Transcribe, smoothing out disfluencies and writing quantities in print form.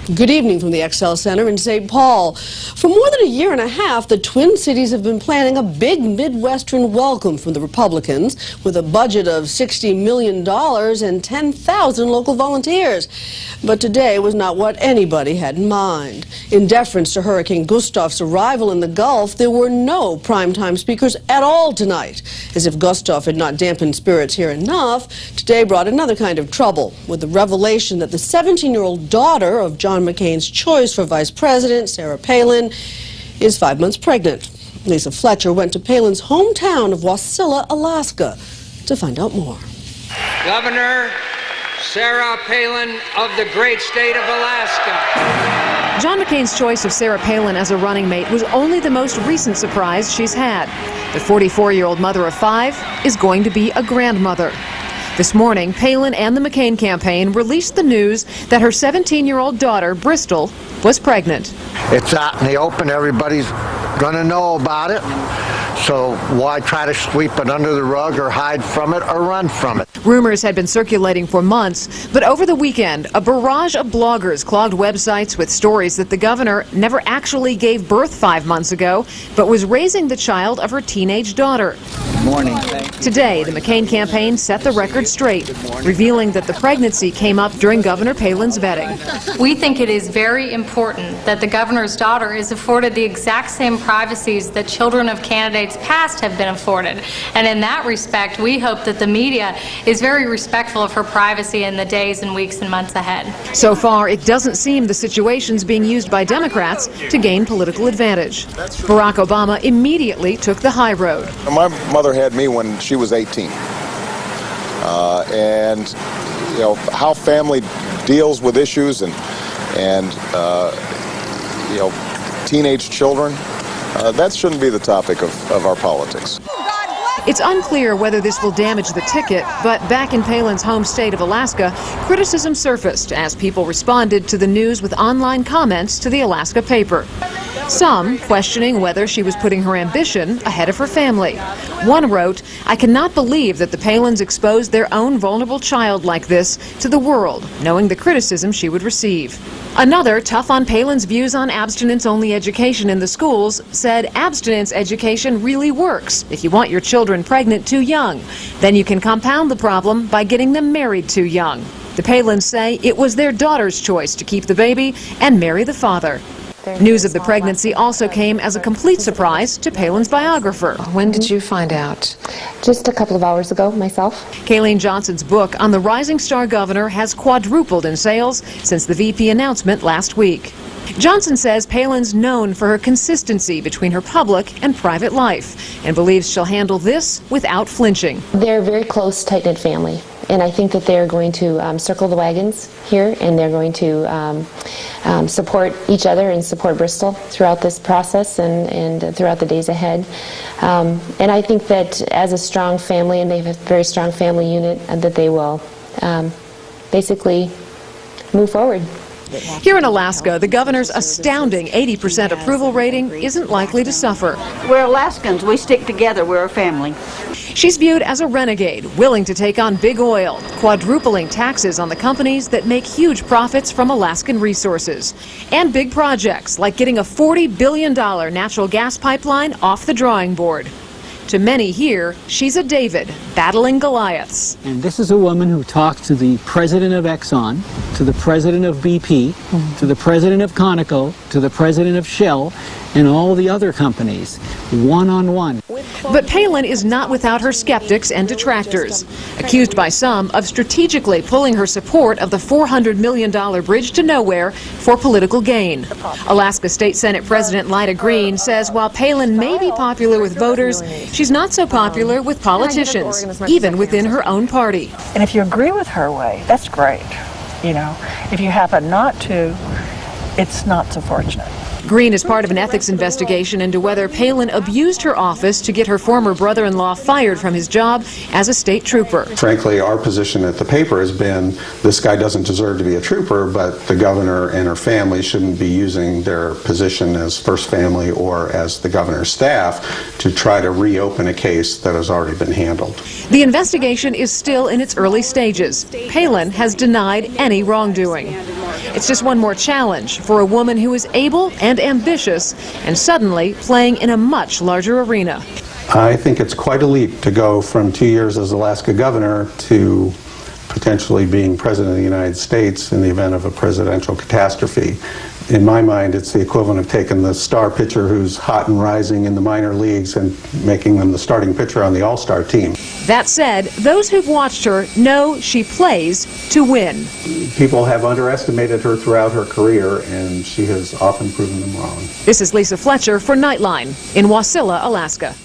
Good evening from the XL Center in St. Paul. For more than a year and a half, the Twin Cities have been planning a big Midwestern welcome from the Republicans with a budget of $60 million and 10,000 local volunteers. But today was not what anybody had in mind. In deference to Hurricane Gustav's arrival in the Gulf, there were no primetime speakers at all tonight. As if Gustav had not dampened spirits here enough, today brought another kind of trouble with the revelation that the 17-year-old daughter of John McCain's choice for vice president, Sarah Pallin, is 5 months pregnant. Lisa Fletcher went to Pallin's hometown of Wasilla, Alaska, to find out more. Governor Sarah Pallin of the great state of Alaska. John McCain's choice of Sarah Pallin as a running mate was only the most recent surprise she's had. The 44-year-old mother of 5 is going to be a grandmother. This morning, Pallin and the McCain campaign released the news that her 17-year-old daughter, Bristol, was pregnant. It's out in the open. Everybody's going to know about it. So why try to sweep it under the rug or hide from it or run from it? Rumors had been circulating for months, but over the weekend, a barrage of bloggers clogged websites with stories that the governor never actually gave birth 5 months ago, but was raising the child of her teenage daughter. Morning. Today, the McCain campaign set the record straight, revealing that the pregnancy came up during Governor Pallin's vetting. We think it is very important that the governor's daughter is afforded the exact same privacies that children of candidates past have been afforded. And in that respect, we hope that the media is very respectful of her privacy in the days and weeks and months ahead. So far, it doesn't seem the situation's being used by Democrats to gain political advantage. Barack Obama immediately took the high road. My mother had me when she was 18. And, you know, how family deals with issues and you know, teenage children, that shouldn't be the topic of our politics. It's unclear whether this will damage the ticket, but back in Pallin's home state of Alaska, criticism surfaced as people responded to the news with online comments to the Alaska paper. Some questioning whether she was putting her ambition ahead of her family. One wrote, "I cannot believe that the Pallins exposed their own vulnerable child like this to the world, knowing the criticism she would receive." Another, tough on Pallin's views on abstinence-only education in the schools, said abstinence education really works if you want your children pregnant too young. Then you can compound the problem by getting them married too young. The Pallins say it was their daughter's choice to keep the baby and marry the father. News of the pregnancy also came as a complete surprise to Pallin's biographer. When did you find out? Just a couple of hours ago, myself. Kayleen Johnson's book on the rising star governor has quadrupled in sales since the VP announcement last week. Johnson says Pallin's known for her consistency between her public and private life and believes she'll handle this without flinching. They're a very close, tight-knit family, and I think that they're going to circle the wagons here, and they're going to support each other and support Bristol throughout this process and throughout the days ahead. And I think that as a strong family, and they have a very strong family unit, that they will basically move forward. Here in Alaska, the governor's astounding 80% approval rating isn't likely to suffer. We're Alaskans. We stick together. We're a family. She's viewed as a renegade, willing to take on big oil, quadrupling taxes on the companies that make huge profits from Alaskan resources, and big projects like getting a $40 billion natural gas pipeline off the drawing board. To many here, she's a David battling Goliaths. And this is a woman who talked to the president of Exxon, to the president of BP, to the president of Conoco, to the president of Shell, and all the other companies, one-on-one. But Pallin is not without her skeptics and detractors, accused by some of strategically pulling her support of the $400 million bridge to nowhere for political gain. Alaska State Senate President Lyda Green says while Pallin may be popular with voters, she's not so popular with politicians, even within her own party. And if you agree with her way, that's great. You know, if you happen not to, it's not so fortunate. Green is part of an ethics investigation into whether Pallin abused her office to get her former brother-in-law fired from his job as a state trooper. Frankly, our position at the paper has been this guy doesn't deserve to be a trooper, but the governor and her family shouldn't be using their position as first family or as the governor's staff to try to reopen a case that has already been handled. The investigation is still in its early stages. Pallin has denied any wrongdoing. It's just one more challenge for a woman who is able and ambitious and suddenly playing in a much larger arena. I think it's quite a leap to go from 2 years as Alaska governor to potentially being president of the United States in the event of a presidential catastrophe. In my mind, it's the equivalent of taking the star pitcher who's hot and rising in the minor leagues and making them the starting pitcher on the all-star team. That said, those who've watched her know she plays to win. People have underestimated her throughout her career, and she has often proven them wrong. This is Lisa Fletcher for Nightline in Wasilla, Alaska.